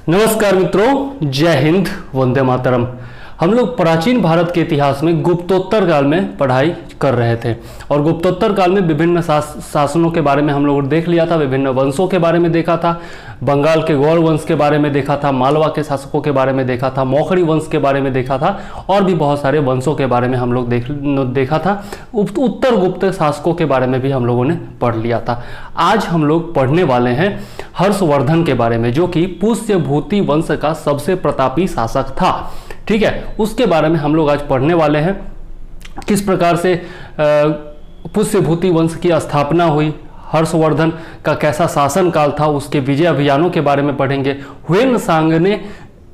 नमस्कार मित्रों, जय हिंद, वंदे मातरम। हम लोग प्राचीन भारत के इतिहास में गुप्तोत्तर काल में पढ़ाई कर रहे थे और गुप्तोत्तर काल में विभिन्न शासनों के बारे में हम लोगों ने देख लिया था, विभिन्न वंशों के बारे में देखा था, बंगाल के गौड़ वंश के बारे में देखा था, मालवा के शासकों के बारे में देखा था, मौखरी वंश के बारे में देखा था और भी बहुत सारे वंशों के बारे में हम लोग देखा था। उत्तर गुप्त शासकों के बारे में भी हम लोगों ने पढ़ लिया था। आज हम लोग पढ़ने वाले हैं हर्षवर्धन के बारे में, जो कि पुष्यभूति वंश का सबसे प्रतापी शासक था। ठीक है, उसके बारे में हम लोग आज पढ़ने वाले हैं। किस प्रकार से पुष्यभूति वंश की स्थापना हुई, हर्षवर्धन का कैसा शासन काल था, उसके विजय अभियानों के बारे में पढ़ेंगे। ह्वेनसांग ने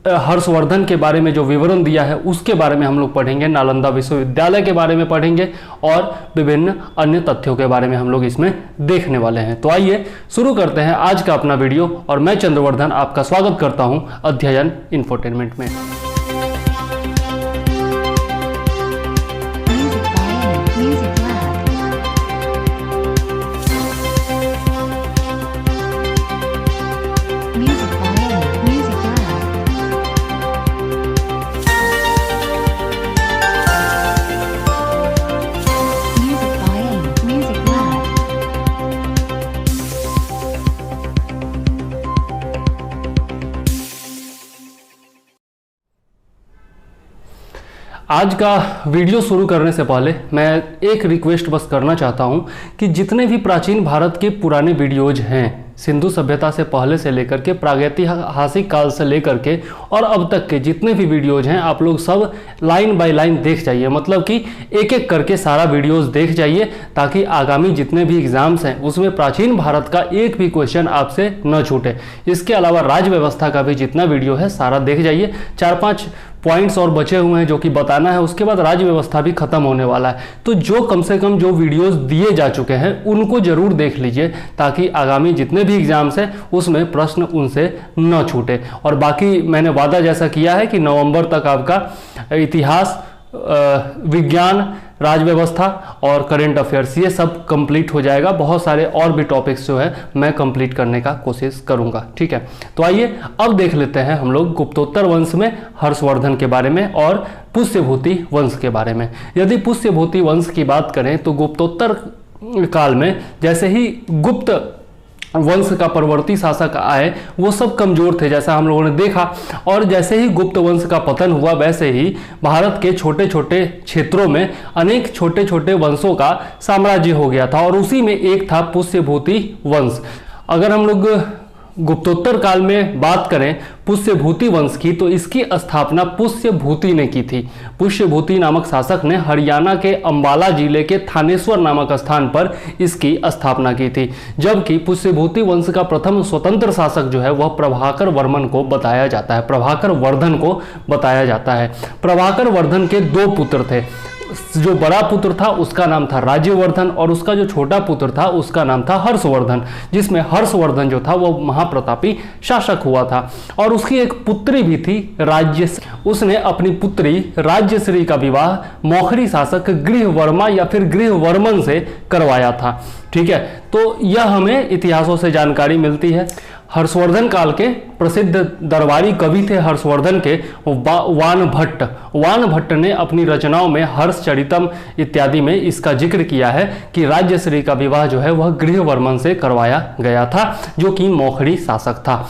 हर्षवर्धन के बारे में जो विवरण दिया है उसके बारे में हम लोग पढ़ेंगे। नालंदा विश्वविद्यालय के बारे में पढ़ेंगे और विभिन्न अन्य तथ्यों के बारे में हम लोग इसमें देखने वाले हैं। तो आइए शुरू करते हैं आज का अपना वीडियो और मैं चंद्रवर्धन आपका स्वागत करता हूं अध्ययन इंफोटेनमेंट में। आज का वीडियो शुरू करने से पहले मैं एक रिक्वेस्ट बस करना चाहता हूं कि जितने भी प्राचीन भारत के पुराने वीडियोज हैं, सिंधु सभ्यता से पहले से लेकर के प्रागैतिहासिक काल से लेकर के और अब तक के जितने भी वीडियोज हैं, आप लोग सब लाइन बाय लाइन देख जाइए। मतलब कि एक एक करके सारा वीडियोज देख जाइए ताकि आगामी जितने भी एग्जाम्स हैं उसमें प्राचीन भारत का एक भी क्वेश्चन आपसे न छूटे। इसके अलावा राज्य व्यवस्था का भी जितना वीडियो है सारा देख जाइए। 4-5 पॉइंट्स और बचे हुए हैं जो कि बताना है, उसके बाद राज्य व्यवस्था भी खत्म होने वाला है। तो जो कम से कम जो वीडियोस दिए जा चुके हैं उनको जरूर देख लीजिए ताकि आगामी जितने भी एग्जाम्स हैं उसमें प्रश्न उनसे न छूटे। और बाकी मैंने वादा जैसा किया है कि नवंबर तक आपका इतिहास, विज्ञान, राज्य व्यवस्था और करंट अफेयर्स ये सब कंप्लीट हो जाएगा। बहुत सारे और भी टॉपिक्स जो है मैं कंप्लीट करने का कोशिश करूंगा। ठीक है, तो आइए अब देख लेते हैं हम लोग गुप्तोत्तर वंश में हर्षवर्धन के बारे में और पुष्यभूति वंश के बारे में। यदि पुष्यभूति वंश की बात करें तो गुप्तोत्तर काल में जैसे ही गुप्त वंश का परवर्ती शासक आए वो सब कमजोर थे, जैसा हम लोगों ने देखा। और जैसे ही गुप्त वंश का पतन हुआ वैसे ही भारत के छोटे छोटे क्षेत्रों में अनेक छोटे छोटे वंशों का साम्राज्य हो गया था और उसी में एक था पुष्यभूति वंश। अगर हम लोग गुप्तोत्तर काल में बात करें पुष्यभूति वंश की तो इसकी स्थापना पुष्यभूति ने की थी। पुष्यभूति नामक शासक ने हरियाणा के अंबाला जिले के थानेश्वर नामक स्थान पर इसकी स्थापना की थी। जबकि पुष्यभूति वंश का प्रथम स्वतंत्र शासक जो है वह प्रभाकर वर्मन को बताया जाता है, प्रभाकर वर्धन को बताया जाता है। प्रभाकर वर्धन के 2 पुत्र थे। जो बड़ा पुत्र था उसका नाम था राज्यवर्धन और उसका जो छोटा पुत्र था उसका नाम था हर्षवर्धन, जिसमें हर्षवर्धन जो था वो महाप्रतापी शासक हुआ था। और उसकी एक पुत्री भी थी राज्यश्री। उसने अपनी पुत्री राज्यश्री का विवाह मौखरी शासक गृहवर्मा या फिर गृहवर्मन से करवाया था। ठीक है, तो यह हमें इतिहासों से जानकारी मिलती है। हर्षवर्धन काल के प्रसिद्ध दरबारी कवि थे हर्षवर्धन के वानभट्ट। वानभट्ट ने अपनी रचनाओं में हर्षचरितम इत्यादि में इसका जिक्र किया है कि राज्यश्री का विवाह जो है वह गृहवर्मन से करवाया गया था, जो कि मौखरी शासक था।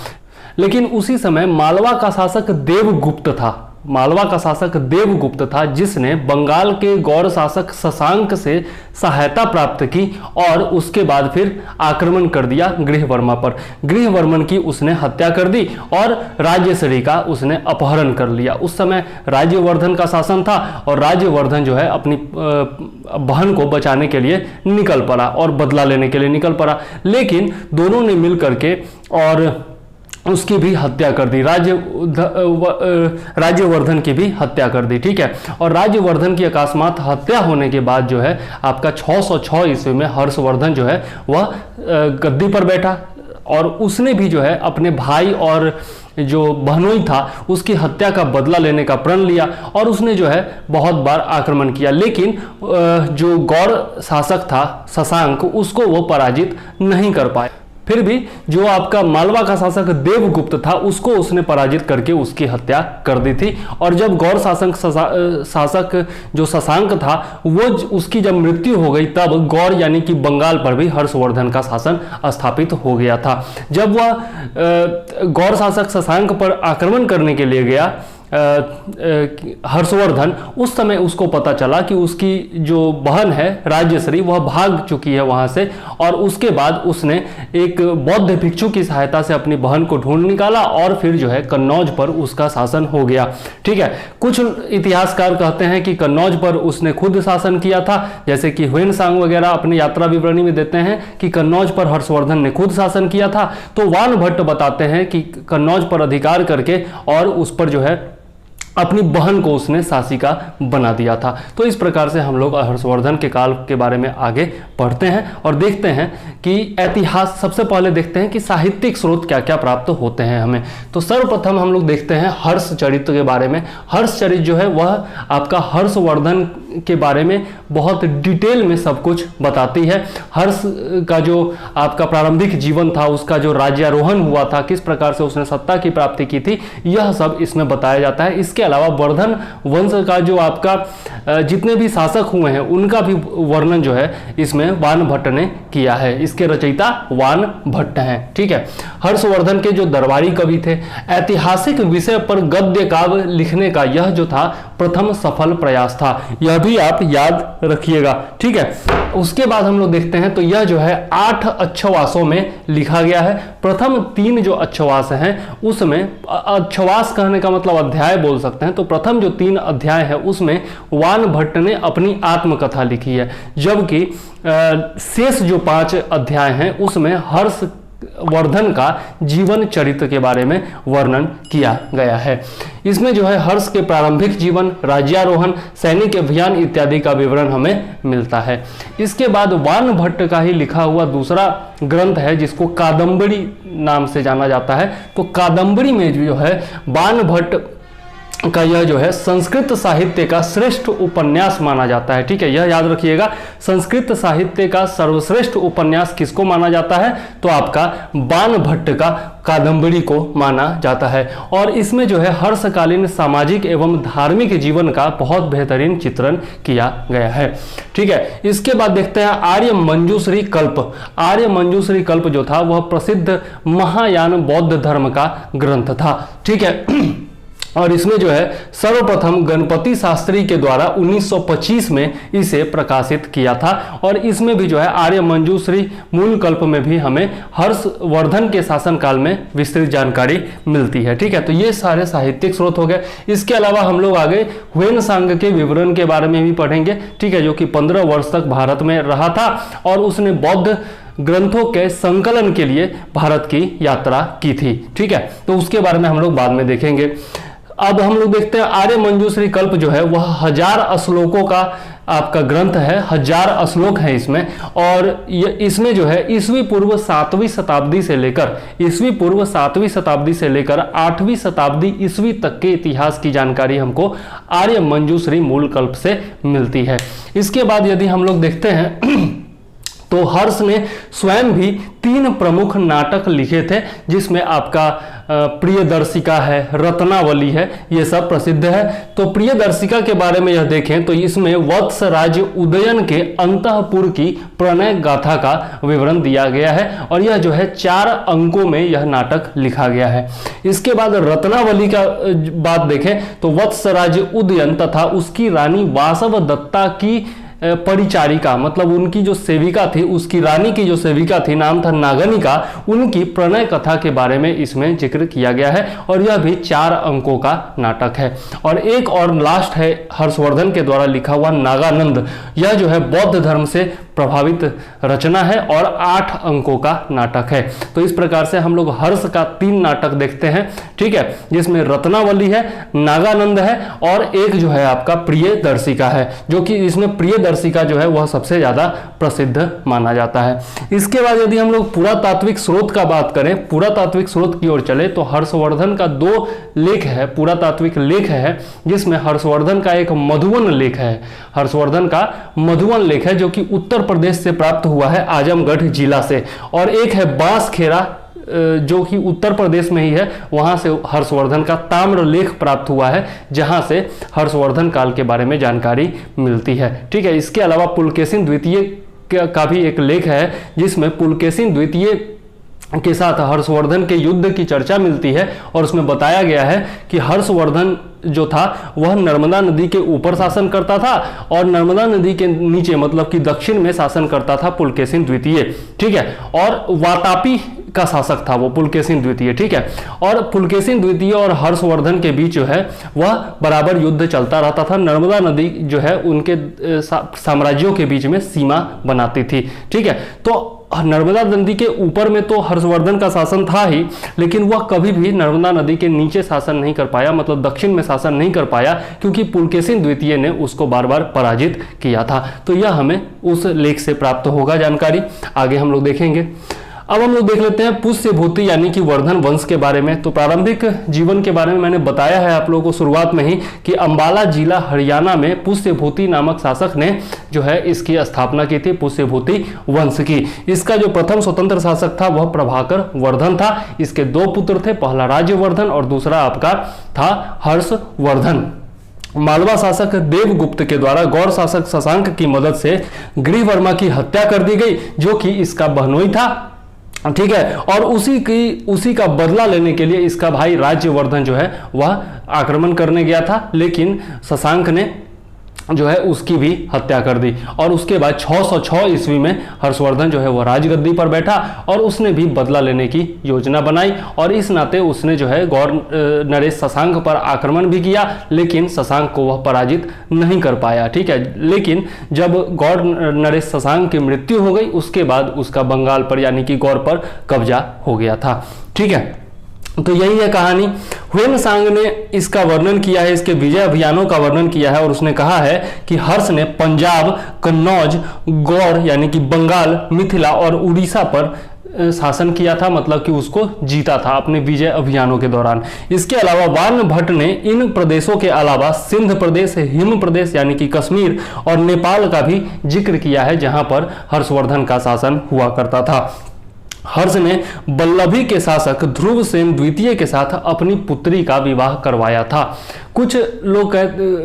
लेकिन उसी समय मालवा का शासक देवगुप्त था। मालवा का शासक देवगुप्त था जिसने बंगाल के गौड़ शासक शशांक से सहायता प्राप्त की और उसके बाद फिर आक्रमण कर दिया गृहवर्मा पर। गृहवर्मन की उसने हत्या कर दी और राज्यश्री का उसने अपहरण कर लिया। उस समय राज्यवर्धन का शासन था और राज्यवर्धन जो है अपनी बहन को बचाने के लिए निकल पड़ा और बदला लेने के लिए निकल पड़ा। लेकिन दोनों ने मिल करके और उसकी भी हत्या कर दी, राज्यवर्धन की भी हत्या कर दी। ठीक है, और राज्यवर्धन की अकस्मात हत्या होने के बाद जो है आपका 606 ईस्वी में हर्षवर्धन जो है वह गद्दी पर बैठा और उसने भी जो है अपने भाई और जो बहनोई था उसकी हत्या का बदला लेने का प्रण लिया और उसने जो है बहुत बार आक्रमण किया, लेकिन जो गौड़ शासक था शशांक उसको वो पराजित नहीं कर पाए। फिर भी जो आपका मालवा का शासक देवगुप्त था उसको उसने पराजित करके उसकी हत्या कर दी थी। और जब गौर शासक जो शशांक था वो उसकी जब मृत्यु हो गई तब गौर यानी कि बंगाल पर भी हर्षवर्धन का शासन स्थापित हो गया था। जब वह गौर शासक शशांक पर आक्रमण करने के लिए गया हर्षवर्धन, उस समय उसको पता चला कि उसकी जो बहन है राज्यश्री वह भाग चुकी है वहां से, और उसके बाद उसने एक बौद्ध भिक्षु की सहायता से अपनी बहन को ढूंढ निकाला और फिर जो है कन्नौज पर उसका शासन हो गया। ठीक है, कुछ इतिहासकार कहते हैं कि कन्नौज पर उसने खुद शासन किया था, जैसे कि ह्वेनसांग वगैरह अपनी यात्रा विवरणी में देते हैं कि कन्नौज पर हर्षवर्धन ने खुद शासन किया था। तो वान भट्ट बताते हैं कि कन्नौज पर अधिकार करके और उस पर जो है अपनी बहन को उसने शासिका बना दिया था। तो इस प्रकार से हम लोग हर्षवर्धन के काल के बारे में आगे पढ़ते हैं और देखते हैं कि इतिहास, सबसे पहले देखते हैं कि साहित्यिक स्रोत क्या क्या प्राप्त होते हैं हमें। तो सर्वप्रथम हम लोग देखते हैं हर्ष चरित के बारे में। हर्ष चरित जो है वह आपका हर्षवर्धन के बारे में बहुत डिटेल में सब कुछ बताती है। हर्ष का जो आपका प्रारंभिक जीवन था, उसका जो राज्यारोहण हुआ था, किस प्रकार से उसने सत्ता की प्राप्ति की थी, यह सब इसमें बताया जाता है। इसके अलावा वर्धन वंश का जो आपका जितने भी शासक हुए हैं उनका भी वर्णन जो है इसमें वान भट्ट ने किया है। इसके रचयिता वान भट्ट हैं। ठीक है, हर्षवर्धन के जो दरबारी कवि थे, ऐतिहासिक विषय पर गद्य काव्य लिखने का यह जो था प्रथम सफल प्रयास था, यह भी आप याद रखिएगा। ठीक है, उसके बाद हम लोग देखते हैं तो यह जो है 8 अच्छवासों में लिखा गया है। प्रथम 3 जो अच्छवास हैं उसमें, अच्छवास कहने का मतलब अध्याय बोल सकते हैं, तो प्रथम जो 3 अध्याय है उसमें वान भट्ट ने अपनी आत्मकथा लिखी है, जबकि शेष जो 5 अध्याय हैं उसमें हर्षवर्धन का जीवन चरित्र के बारे में वर्णन किया गया है। इसमें जो है हर्ष के प्रारंभिक जीवन, राज्यारोहण, सैनिक अभियान इत्यादि का विवरण हमें मिलता है। इसके बाद वान भट्ट का ही लिखा हुआ दूसरा ग्रंथ है जिसको कादंबरी नाम से जाना जाता है। तो कादंबरी में जो है वान भट्ट का यह जो है संस्कृत साहित्य का श्रेष्ठ उपन्यास माना जाता है। ठीक है, यह याद रखिएगा, संस्कृत साहित्य का सर्वश्रेष्ठ उपन्यास किसको माना जाता है, तो आपका वान भट्ट का कादंबरी को माना जाता है। और इसमें जो है हर्षकालीन सामाजिक एवं धार्मिक जीवन का बहुत बेहतरीन चित्रण किया गया है। ठीक है, इसके बाद देखते हैं आर्य मंजूश्री कल्प। आर्य मंजूश्री कल्प जो था वह प्रसिद्ध महायान बौद्ध धर्म का ग्रंथ था। ठीक है, और इसमें जो है सर्वप्रथम गणपति शास्त्री के द्वारा 1925 में इसे प्रकाशित किया था। और इसमें भी जो है आर्य मंजूश्री मूल कल्प में भी हमें हर्षवर्धन के शासनकाल में विस्तृत जानकारी मिलती है। ठीक है, तो ये सारे साहित्यिक स्रोत हो गए। इसके अलावा हम लोग आगे ह्वेनसांग के विवरण के बारे में भी पढ़ेंगे। ठीक है, जो कि 15 वर्ष तक भारत में रहा था और उसने बौद्ध ग्रंथों के संकलन के लिए भारत की यात्रा की थी। ठीक है, तो उसके बारे में हम लोग बाद में देखेंगे। अब हम लोग देखते हैं आर्य मंजूश्री कल्प जो है वह 1000 श्लोकों का आपका ग्रंथ है। 1000 श्लोक हैं इसमें, और इसमें जो है ईस्वी पूर्व 7वीं शताब्दी से लेकर 8वीं शताब्दी ईस्वी तक के इतिहास की जानकारी हमको आर्य मंजूश्री मूल कल्प से मिलती है। इसके बाद यदि हम लोग देखते हैं तो हर्ष ने स्वयं भी 3 प्रमुख नाटक लिखे थे, जिसमें आपका प्रियदर्शिका है, रत्नावली है, ये सब प्रसिद्ध है। तो प्रियदर्शिका के बारे में यह देखें तो इसमें वत्सराज उदयन के अंतःपुर की प्रणय गाथा का विवरण दिया गया है और यह जो है 4 अंकों में यह नाटक लिखा गया है। इसके बाद रत्नावली का बात देखें तो वत्सराज उदयन तथा उसकी रानी वासव दत्ता की परिचारिका, मतलब उनकी जो सेविका थी, उसकी रानी की जो सेविका थी, नाम था नागनिका, उनकी प्रणय कथा के बारे में इसमें जिक्र किया गया है और यह भी 4 अंकों का नाटक है। और एक और लास्ट है हर्षवर्धन के द्वारा लिखा हुआ नागानंद। यह जो है बौद्ध धर्म से प्रभावित रचना है और 8 अंकों का नाटक है। तो इस प्रकार से हम लोग हर्ष का 3 नाटक देखते हैं। ठीक है, जिसमें रत्नावली है, नागानंद है और एक जो है आपका प्रियदर्शिका है, जो कि इसमें प्रियदर्शिका जो है वह सबसे ज्यादा प्रसिद्ध माना जाता है। इसके बाद यदि हम लोग पुरातात्विक स्रोत का बात करें, पुरातात्विक स्रोत की ओर चले तो हर्षवर्धन का 2 लेख है, पुरातात्विक लेख है, जिसमें हर्षवर्धन का एक मधुवन लेख है। हर्षवर्धन का मधुवन लेख है जो कि उत्तर प्रदेश से प्राप्त हुआ है, आजमगढ़ जिला से, और एक है बांसखेड़ा जो कि उत्तर प्रदेश में ही है, वहां से हर्षवर्धन का ताम्र लेख प्राप्त हुआ है, जहां से हर्षवर्धन काल के बारे में जानकारी मिलती है। ठीक है, इसके अलावा पुलकेशिन द्वितीय का भी एक लेख है जिसमें पुलकेशिन द्वितीय के साथ हर्षवर्धन के युद्ध की चर्चा मिलती है, और उसमें बताया गया है कि हर्षवर्धन जो था वह नर्मदा नदी के ऊपर शासन करता था और नर्मदा नदी के नीचे मतलब कि दक्षिण में शासन करता था पुलकेशिन द्वितीय। ठीक है, और वातापी का शासक था वो पुलकेशिन द्वितीय। ठीक है, और पुलकेशिन द्वितीय और हर्षवर्धन के बीच जो है वह बराबर युद्ध चलता रहता था। नर्मदा नदी जो है उनके साम्राज्यों के बीच में सीमा बनाती थी। ठीक है, तो नर्मदा नदी के ऊपर में तो हर्षवर्धन का शासन था ही, लेकिन वह कभी भी नर्मदा नदी के नीचे शासन नहीं कर पाया, मतलब दक्षिण में शासन नहीं कर पाया, क्योंकि पुलकेशिन द्वितीय ने उसको बार बार पराजित किया था। तो यह हमें उस लेख से प्राप्त होगा जानकारी। आगे हम लोग देखेंगे। अब हम लोग देख लेते हैं पुष्यभूति यानी कि वर्धन वंश के बारे में। तो प्रारंभिक जीवन के बारे में मैंने बताया है आप लोगों को शुरुआत में ही कि अंबाला जिला हरियाणा में पुष्यभूति नामक शासक ने जो है इसकी स्थापना की थी, पुष्यभूति वंश की। इसका जो प्रथम स्वतंत्र शासक था वह प्रभाकर वर्धन था। इसके दो पुत्र थे, पहला राज्यवर्धन और दूसरा आपका था हर्षवर्धन। मालवा शासक देवगुप्त के द्वारा गौड़ शासक शशांक की मदद से गृहवर्मा की हत्या कर दी गई, जो कि इसका बहनोई था। ठीक है, और उसी का बदला लेने के लिए इसका भाई राज्यवर्धन जो है वह आक्रमण करने गया था, लेकिन शशांक ने जो है उसकी भी हत्या कर दी। और उसके बाद 606 ईस्वी में हर्षवर्धन जो है वह राजगद्दी पर बैठा और उसने भी बदला लेने की योजना बनाई, और इस नाते उसने जो है गौड़ नरेश शशांक पर आक्रमण भी किया, लेकिन शशांक को वह पराजित नहीं कर पाया। ठीक है, लेकिन जब गौड़ नरेश शशांक की मृत्यु हो गई उसके बाद उसका बंगाल पर यानी कि गौड़ पर कब्जा हो गया था। ठीक है, तो यही है कहानी। ह्वेनसांग ने इसका वर्णन किया है, इसके विजय अभियानों का वर्णन किया है, और उसने कहा है कि हर्ष ने पंजाब, कन्नौज, गौड़ यानी कि बंगाल, मिथिला और उड़ीसा पर शासन किया था, मतलब कि उसको जीता था अपने विजय अभियानों के दौरान। इसके अलावा वान भट्ट ने इन प्रदेशों के अलावा सिंध प्रदेश, हिम प्रदेश यानी कि कश्मीर और नेपाल का भी जिक्र किया है, जहां पर हर्षवर्धन का शासन हुआ करता था। हर्ष ने बल्लभी के शासक ध्रुवसेन द्वितीय के साथ अपनी पुत्री का विवाह करवाया था। कुछ लोग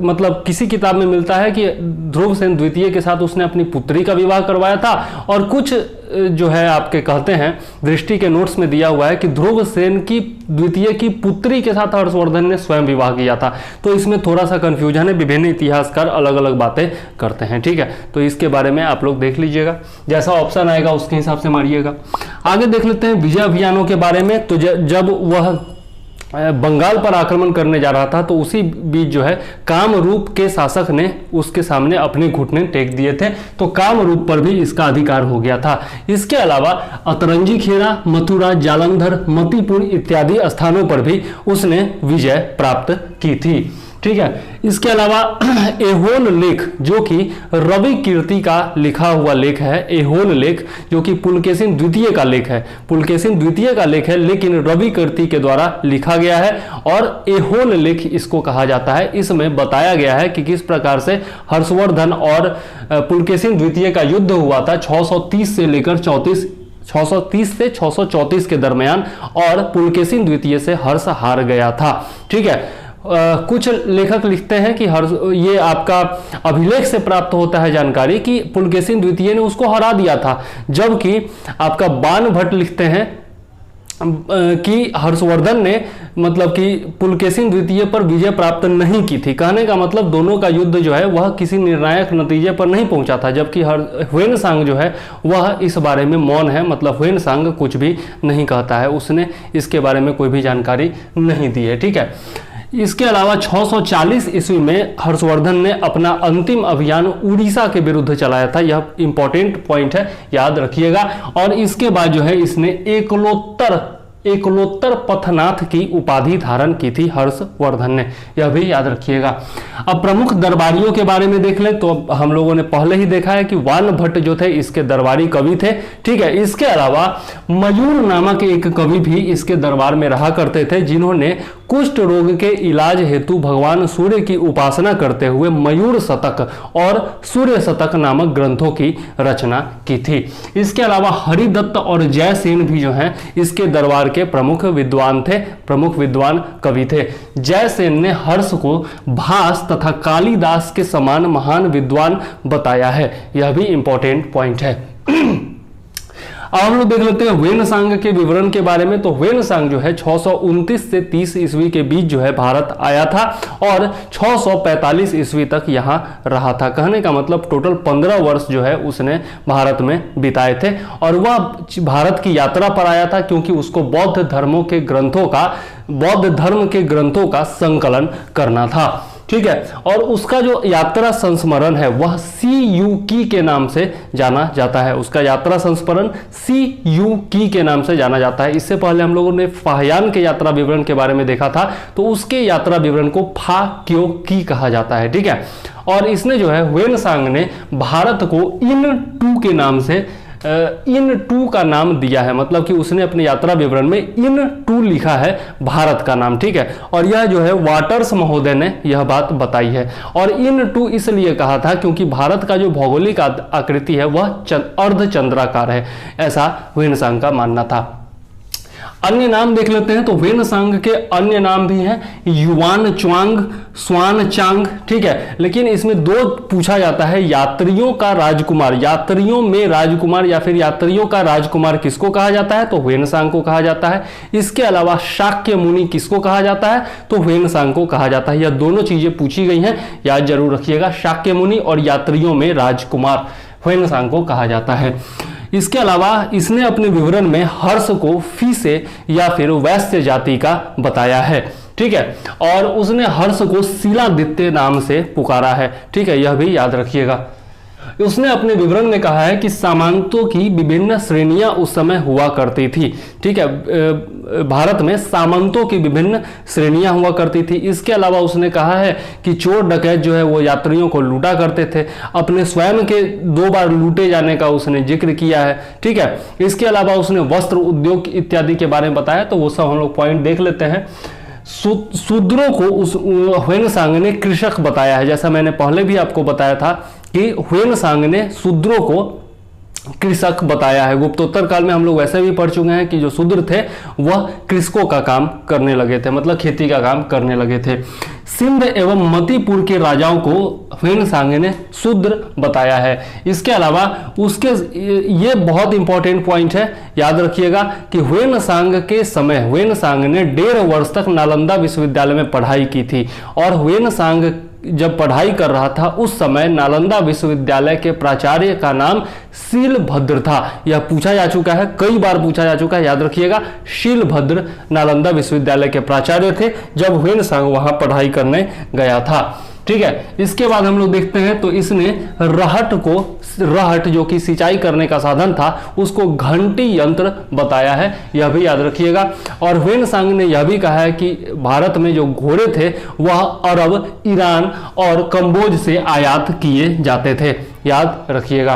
मतलब किसी किताब में मिलता है कि ध्रुवसेन द्वितीय के साथ उसने अपनी पुत्री का विवाह करवाया था, और कुछ जो है आपके कहते हैं दृष्टि के नोट्स में दिया हुआ है कि ध्रुवसेन की द्वितीय की पुत्री के साथ हर्षवर्धन ने स्वयं विवाह किया था। तो इसमें थोड़ा सा कंफ्यूजन है, विभिन्न इतिहासकार अलग अलग बातें करते हैं। ठीक है, तो इसके बारे में आप लोग देख लीजिएगा, जैसा ऑप्शन आएगा उसके हिसाब से मारिएगा। आगे देख लेते हैं विजय अभियानों के बारे में। तो जब वह बंगाल पर आक्रमण करने जा रहा था तो उसी बीच जो है कामरूप के शासक ने उसके सामने अपने घुटने टेक दिए थे, तो कामरूप पर भी इसका अधिकार हो गया था। इसके अलावा अतरंजी खेड़ा, मथुरा, जालंधर, मतिपुर इत्यादि स्थानों पर भी उसने विजय प्राप्त की थी। ठीक है, इसके अलावा एहोल लेख जो कि रवि कीर्ति का लिखा हुआ लेख है, एहोल लेख जो कि पुलकेशिन द्वितीय का लेख है, पुलकेशिन द्वितीय का लेख है, लेकिन रवि कीर्ति के द्वारा लिखा गया है और एहोल लेख इसको कहा जाता है। इसमें बताया गया है कि किस प्रकार से हर्षवर्धन और पुलकेशिन द्वितीय का युद्ध हुआ था 630 से लेकर 630 से 634 के दरमियान, और पुलकेशिन द्वितीय से हर्ष हार गया था। ठीक है, कुछ लेखक लिखते हैं कि ये आपका अभिलेख से प्राप्त होता है जानकारी कि पुलकेशिन द्वितीय ने उसको हरा दिया था, जबकि आपका बान भट्ट लिखते हैं कि हर्षवर्धन ने मतलब कि पुलकेशिन द्वितीय पर विजय प्राप्त नहीं की थी। कहने का मतलब दोनों का युद्ध जो है वह किसी निर्णायक नतीजे पर नहीं पहुंचा था, जबकि ह्वेनसांग जो है वह इस बारे में मौन है, मतलब ह्वेनसांग कुछ भी नहीं कहता है, उसने इसके बारे में कोई भी जानकारी नहीं दी है। ठीक है, इसके अलावा 640 ईस्वी में हर्षवर्धन ने अपना अंतिम अभियान उड़ीसा के विरुद्ध चलाया था। यह इंपॉर्टेंट पॉइंट है, याद रखिएगा। और इसके बाद जो है इसने एकलोत्तर पथनाथ की उपाधि धारण की थी हर्षवर्धन ने, यह भी याद रखिएगा। अब प्रमुख दरबारियों के बारे में देख लें तो हम लोगों ने पहले ही देखा है कि वान भट्ट जो थे इसके दरबारी कवि थे। ठीक है, इसके अलावा मयूर नामक एक कवि भी इसके दरबार में रहा करते थे, जिन्होंने कुष्ठ रोग के इलाज हेतु भगवान सूर्य की उपासना करते हुए मयूर शतक और सूर्य शतक नामक ग्रंथों की रचना की थी। इसके अलावा हरिदत्त और जयसेन भी जो हैं इसके दरबार के प्रमुख विद्वान थे, प्रमुख विद्वान कवि थे। जयसेन ने हर्ष को भास तथा कालिदास के समान महान विद्वान बताया है, यह भी इंपॉर्टेंट पॉइंट है। अब हम लोग देख लेते हैं वेनसांग के विवरण के बारे में। तो वेनसांग जो है 629 से 30 ईस्वी के बीच जो है भारत आया था और 645 ईस्वी तक यहाँ रहा था। कहने का मतलब टोटल 15 वर्ष जो है उसने भारत में बिताए थे और वह भारत की यात्रा पर आया था क्योंकि उसको बौद्ध धर्म के ग्रंथों का संकलन करना था। ठीक है, और उसका जो यात्रा संस्मरण है वह CUकी के नाम से जाना जाता है। उसका यात्रा संस्मरण CUकी के नाम से जाना जाता है। इससे पहले हम लोगों ने फाहयान के यात्रा विवरण के बारे में देखा था, तो उसके यात्रा विवरण को फाक्योकी कहा जाता है। ठीक है, और इसने जो है वेनसांग ने भारत को इन टू का नाम दिया है, मतलब कि उसने अपने यात्रा विवरण में इन टू लिखा है भारत का नाम। ठीक है, और यह जो है वाटर्स महोदय ने यह बात बताई है। और इन टू इसलिए कहा था क्योंकि भारत का जो भौगोलिक आकृति है वह अर्धचंद्राकार है, ऐसा वेनसांग का मानना था। अन्य नाम देख लेते हैं। तो वेनसांग के अन्य नाम भी हैं युआन च्वांग, स्वान चांग। ठीक है, लेकिन इसमें दो पूछा जाता है, यात्रियों का राजकुमार, यात्रियों में राजकुमार या फिर यात्रियों का राजकुमार किसको कहा जाता है? तो वेनसांग को कहा जाता है। इसके अलावा शाक्य मुनि किसको कहा जाता है? तो वेनसांग को कहा जाता है। यह दोनों चीजें पूछी गई हैं, याद जरूर रखिएगा। शाक्य मुनि और यात्रियों में राजकुमार वेनसांग को कहा जाता है। इसके अलावा इसने अपने विवरण में हर्ष को फीसे या फिर वैश्य जाति का बताया है। ठीक है, और उसने हर्ष को शिलादित्य नाम से पुकारा है। ठीक है, यह भी याद रखिएगा। उसने अपने विवरण में कहा है कि सामंतों की विभिन्न श्रेणियां उस समय हुआ करती थी। ठीक है, भारत में सामंतों की विभिन्न श्रेणियां हुआ करती थी। इसके अलावा उसने कहा है कि चोर डकैत जो है वो यात्रियों को लूटा करते थे। अपने स्वयं के 2 बार लूटे जाने का उसने जिक्र किया है। ठीक है, इसके अलावा उसने वस्त्र उद्योग इत्यादि के बारे में बताया, तो वो सब हम लोग पॉइंट देख लेते हैं। शूद्रों को उस वेनसांग ने कृषक बताया है। जैसा मैंने पहले भी आपको बताया था कि वेनसांग ने शूद्रों को कृषक बताया है। गुप्तोत्तर काल में हम लोग वैसे भी पढ़ चुके हैं कि जो शूद्र थे वह कृषकों का काम करने लगे थे, मतलब खेती का काम करने लगे थे। सिंध एवं मतिपुर के राजाओं को वेनसांग ने शूद्र बताया है। इसके अलावा उसके ये बहुत इंपॉर्टेंट पॉइंट है, याद रखिएगा कि वेनसांग के समय वेनसांग ने 1.5 वर्ष तक नालंदा विश्वविद्यालय में पढ़ाई की थी और वेनसांग जब पढ़ाई कर रहा था उस समय नालंदा विश्वविद्यालय के प्राचार्य का नाम शीलभद्र था। यह पूछा जा चुका है, कई बार पूछा जा चुका है, याद रखिएगा। शीलभद्र नालंदा विश्वविद्यालय के प्राचार्य थे जब वेनसांग वहां पढ़ाई करने गया था। ठीक है, इसके बाद हम लोग देखते हैं तो इसने रहट जो कि सिंचाई करने का साधन था उसको घंटी यंत्र बताया है, यह भी याद रखिएगा। और वेनसांग ने यह भी कहा है कि भारत में जो घोड़े थे वह अरब, ईरान और कंबोज से आयात किए जाते थे, याद रखिएगा।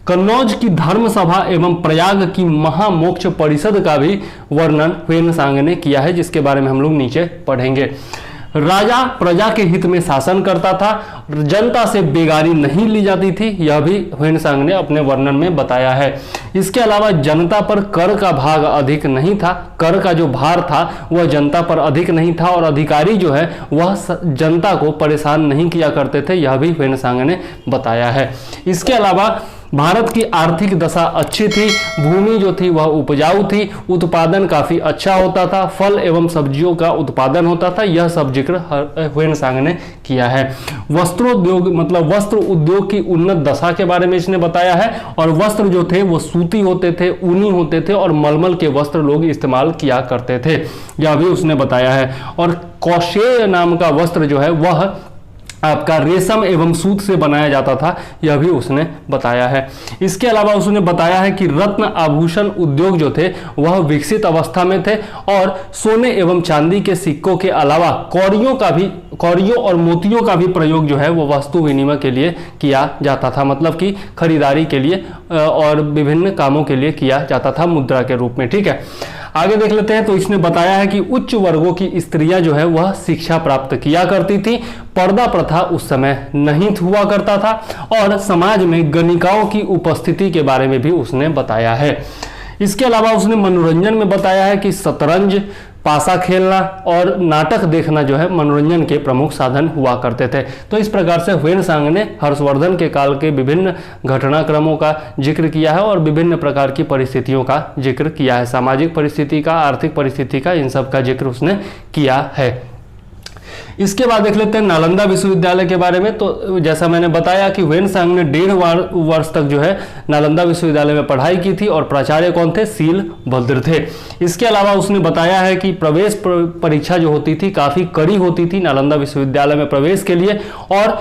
कन्नौज की धर्म सभा एवं प्रयाग की महामोक्ष परिषद का भी वर्णन वेनसांग ने किया है, जिसके बारे में हम लोग नीचे पढ़ेंगे। राजा प्रजा के हित में शासन करता था, जनता से बेगारी नहीं ली जाती थी, यह भी वेनसांग ने अपने वर्णन में बताया है। इसके अलावा जनता पर कर का भाग अधिक नहीं था, कर का जो भार था वह जनता पर अधिक नहीं था और अधिकारी जो है वह जनता को परेशान नहीं किया करते थे, यह भी वेनसांग ने बताया है। इसके अलावा भारत की आर्थिक दशा अच्छी थी, भूमि जो थी वह उपजाऊ थी, उत्पादन काफी अच्छा होता था, फल एवं सब्जियों का उत्पादन होता था, यह सब जिक्र वेनसांग ने किया है। वस्त्रोद्योग मतलब वस्त्र उद्योग की उन्नत दशा के बारे में इसने बताया है और वस्त्र जो थे वो सूती होते थे, ऊनी होते थे और मलमल के वस्त्र लोग इस्तेमाल किया करते थे, यह भी उसने बताया है। और कौशेय नाम का वस्त्र जो है वह आपका रेशम एवं सूत से बनाया जाता था, यह भी उसने बताया है। इसके अलावा उसने बताया है कि रत्न आभूषण उद्योग जो थे वह विकसित अवस्था में थे और सोने एवं चांदी के सिक्कों के अलावा कौड़ियों और मोतियों का भी प्रयोग जो है वो वस्तु विनिमय के लिए किया जाता था, मतलब कि खरीदारी के लिए और विभिन्न कामों के लिए किया जाता था मुद्रा के रूप में। ठीक है, आगे देख लेते हैं। तो इसने बताया है कि उच्च वर्गों की स्त्रियां जो है वह शिक्षा प्राप्त किया करती थी, पर्दा प्रथा उस समय नहीं हुआ करता था, और समाज में गणिकाओं की उपस्थिति के बारे में भी उसने बताया है। इसके अलावा उसने मनोरंजन में बताया है कि शतरंज, पासा खेलना और नाटक देखना जो है मनोरंजन के प्रमुख साधन हुआ करते थे। तो इस प्रकार से ह्वेनसांग ने हर्षवर्धन के काल के विभिन्न घटनाक्रमों का जिक्र किया है और विभिन्न प्रकार की परिस्थितियों का जिक्र किया है, सामाजिक परिस्थिति का, आर्थिक परिस्थिति का, इन सब का जिक्र उसने किया है। इसके बाद देख लेते हैं नालंदा विश्वविद्यालय के बारे में। तो जैसा मैंने बताया कि ह्वेनसांग ने 1.5 वर्ष तक जो है नालंदा विश्वविद्यालय में पढ़ाई की थी और प्राचार्य कौन थे? शीलभद्र थे। इसके अलावा उसने बताया है कि प्रवेश परीक्षा जो होती थी काफ़ी कड़ी होती थी नालंदा विश्वविद्यालय में प्रवेश के लिए, और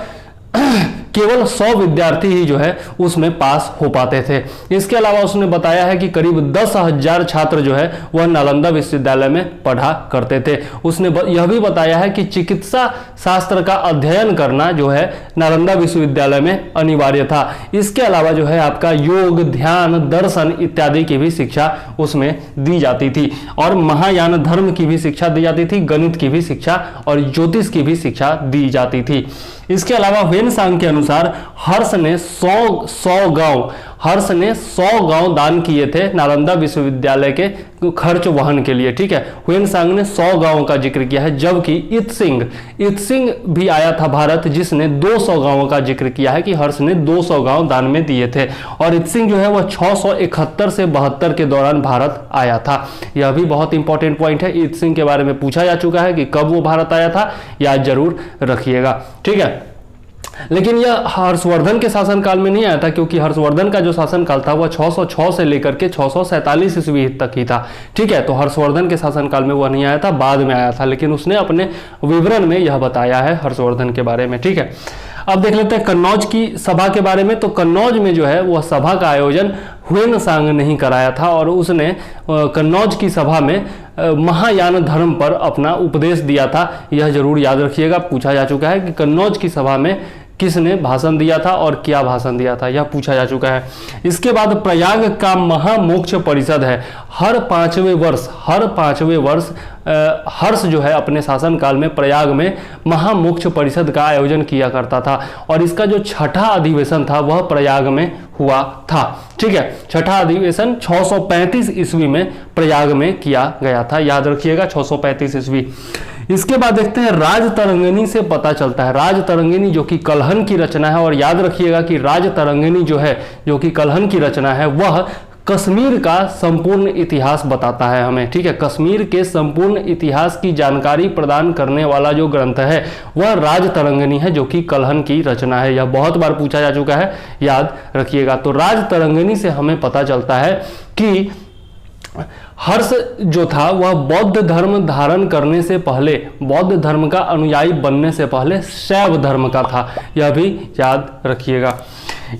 केवल 100 विद्यार्थी ही जो है उसमें पास हो पाते थे। इसके अलावा उसने बताया है कि करीब 10,000 छात्र जो है वह नालंदा विश्वविद्यालय में पढ़ा करते थे। उसने यह भी बताया है कि चिकित्सा शास्त्र का अध्ययन करना जो है नालंदा विश्वविद्यालय में अनिवार्य था। इसके अलावा जो है आपका योग, ध्यान, दर्शन इत्यादि की भी शिक्षा उसमें दी जाती थी, और महायान धर्म की भी शिक्षा दी जाती थी, गणित की भी शिक्षा और ज्योतिष की भी शिक्षा दी जाती थी। इसके अलावा ह्वेनसांग के अनुसार हर्ष ने 100 गांव दान किए थे नालंदा विश्वविद्यालय के खर्च वहन के लिए। ठीक है, ह्वेनसांग ने 100 गांवों का जिक्र किया है, जबकि इत्सिंग भी आया था भारत, जिसने 200 गांवों का जिक्र किया है कि हर्ष ने 200 गांव दान में दिए थे। और इत्सिंग जो है वह 671 से 72 के दौरान भारत आया था। यह भी बहुत इंपॉर्टेंट पॉइंट है। इत्सिंग के बारे में पूछा जा चुका है कि कब वो भारत आया था, याद जरूर रखिएगा। ठीक है, लेकिन यह हर्षवर्धन के शासनकाल में नहीं आया था, क्योंकि हर्षवर्धन का जो शासनकाल था वह 606 से लेकर के 647 ईस्वी तक ही था। ठीक है, तो हर्षवर्धन के शासनकाल में वह नहीं आया था, बाद में आया था, लेकिन उसने अपने विवरण में यह बताया है हर्षवर्धन के बारे में। ठीक है, अब देख लेते हैं कन्नौज की सभा के बारे में। तो कन्नौज में जो है वह सभा का आयोजन ह्वेनसांग ने ही कराया था, और उसने कन्नौज की सभा में महायान धर्म पर अपना उपदेश दिया था। यह जरूर याद रखिएगा, पूछा जा चुका है कि कन्नौज की सभा में किसने भाषण दिया था और क्या भाषण दिया था, यह पूछा जा चुका है। इसके बाद प्रयाग का महामोक्ष परिषद है। हर पांचवें वर्ष हर्ष जो है अपने शासनकाल में प्रयाग में महामोक्ष परिषद का आयोजन किया करता था, और इसका जो छठा अधिवेशन था वह प्रयाग में हुआ था। ठीक है, छठा अधिवेशन 635 ईस्वी में प्रयाग में किया गया था, याद रखिएगा 635 ईस्वी। इसके बाद देखते हैं राजतरंगिणी से पता चलता है, राजतरंगिणी जो कि कलहन की रचना है, और याद रखिएगा कि राजतरंगिणी जो है जो कि कलहन की रचना है वह कश्मीर का संपूर्ण इतिहास बताता है हमें। ठीक है, कश्मीर के संपूर्ण इतिहास की जानकारी प्रदान करने वाला जो ग्रंथ है वह राजतरंगिणी है, जो कि कलहन की रचना है। यह बहुत बार पूछा जा चुका है, याद रखिएगा। तो राजतरंगिणी से हमें पता चलता है कि हर्ष जो था वह बौद्ध धर्म धारण करने से पहले, बौद्ध धर्म का अनुयायी बनने से पहले शैव धर्म का था, यह भी याद रखिएगा।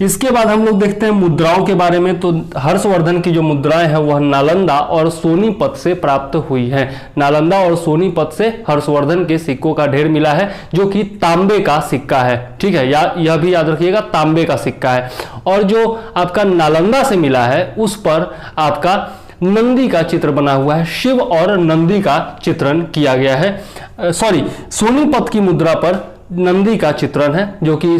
इसके बाद हम लोग देखते हैं मुद्राओं के बारे में। तो हर्षवर्धन की जो मुद्राएं हैं वह नालंदा और सोनीपत से प्राप्त हुई है। नालंदा और सोनीपत से हर्षवर्धन के सिक्कों का ढेर मिला है, जो कि तांबे का सिक्का है। ठीक है, यह भी याद रखिएगा, तांबे का सिक्का है। और जो आपका नालंदा से मिला है उस पर आपका नंदी का चित्र बना हुआ है, शिव और नंदी का चित्रण किया गया है। सोनीपत की मुद्रा पर नंदी का चित्रण है, जो कि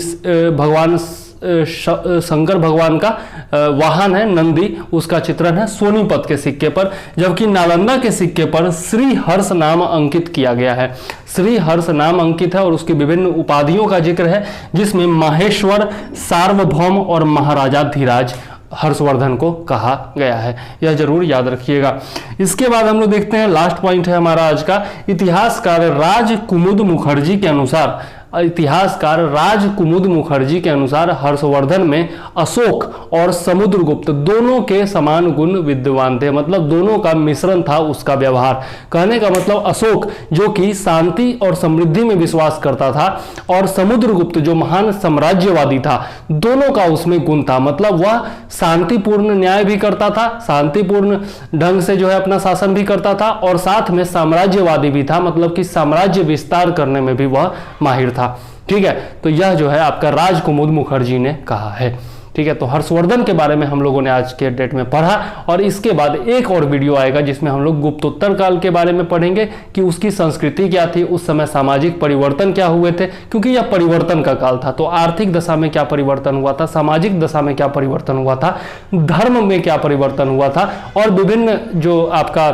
भगवान शंकर भगवान का वाहन है नंदी, उसका चित्रण है सोनीपत के सिक्के पर। जबकि नालंदा के सिक्के पर श्री हर्ष नाम अंकित किया गया है, श्री हर्ष नाम अंकित है, और उसकी विभिन्न उपाधियों का जिक्र है, जिसमें माहेश्वर, सार्वभौम और महाराजा धीराज हर्षवर्धन को कहा गया है। यह जरूर याद रखिएगा। इसके बाद हम लोग देखते हैं, लास्ट पॉइंट है हमारा आज का, इतिहासकार राजकुमुद मुखर्जी के अनुसार, इतिहासकार राजकुमुद मुखर्जी के अनुसार हर्षवर्धन में अशोक और समुद्रगुप्त दोनों के समान गुण विद्यमान थे, मतलब दोनों का मिश्रण था उसका व्यवहार। कहने का मतलब अशोक जो कि शांति और समृद्धि में विश्वास करता था, और समुद्रगुप्त जो महान साम्राज्यवादी था, दोनों का उसमें गुण था। मतलब वह शांतिपूर्ण न्याय भी करता था, शांतिपूर्ण ढंग से जो है अपना शासन भी करता था, और साथ में साम्राज्यवादी भी था, मतलब कि साम्राज्य विस्तार करने में भी वह माहिर था। ठीक है, तो यह जो है आपका राजकुमुद मुखर्जी ने कहा है। ठीक है। तो हर्षवर्धन के बारे में हम लोगों ने आज के डेट में पढ़ा, और इसके बाद एक और वीडियो आएगा जिसमें हम लोग गुप्तोत्तर काल के बारे में पढ़ेंगे कि उसकी संस्कृति क्या थी, उस समय सामाजिक परिवर्तन क्या हुए थे, क्योंकि यह परिवर्तन का काल था। तो आर्थिक दशा में क्या परिवर्तन हुआ था, सामाजिक दशा में क्या परिवर्तन हुआ था, धर्म में क्या परिवर्तन हुआ था, और विभिन्न जो आपका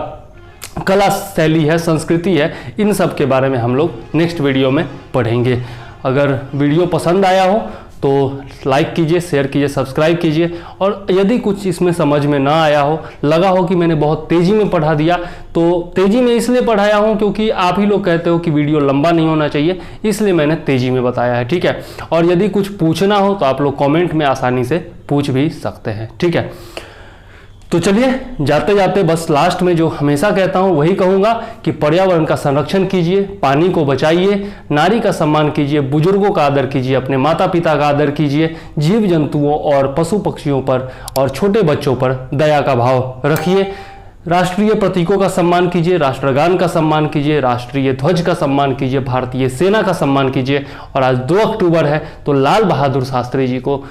कला शैली है, संस्कृति है, इन सब के बारे में हम लोग नेक्स्ट वीडियो में पढ़ेंगे। अगर वीडियो पसंद आया हो तो लाइक कीजिए, शेयर कीजिए, सब्सक्राइब कीजिए, और यदि कुछ इसमें समझ में ना आया हो, लगा हो कि मैंने बहुत तेज़ी में पढ़ा दिया, तो तेज़ी में इसलिए पढ़ाया हूँ क्योंकि आप ही लोग कहते हो कि वीडियो लंबा नहीं होना चाहिए, इसलिए मैंने तेज़ी में बताया है, ठीक है। और यदि कुछ पूछना हो तो आप लोग कमेंट में आसानी से पूछ भी सकते हैं, ठीक है। तो चलिए, जाते जाते बस लास्ट में जो हमेशा कहता हूँ वही कहूँगा कि पर्यावरण का संरक्षण कीजिए, पानी को बचाइए, नारी का सम्मान कीजिए, बुजुर्गों का आदर कीजिए, अपने माता पिता का आदर कीजिए, जीव जंतुओं और पशु पक्षियों पर और छोटे बच्चों पर दया का भाव रखिए, राष्ट्रीय प्रतीकों का सम्मान कीजिए, राष्ट्रगान का सम्मान कीजिए, राष्ट्रीय ध्वज का सम्मान कीजिए, भारतीय सेना का सम्मान कीजिए। और आज 2 अक्टूबर है तो लाल बहादुर शास्त्री जी को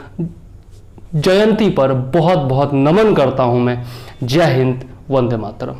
जयंती पर बहुत बहुत नमन करता हूं मैं। जय हिंद, वंदे मातरम।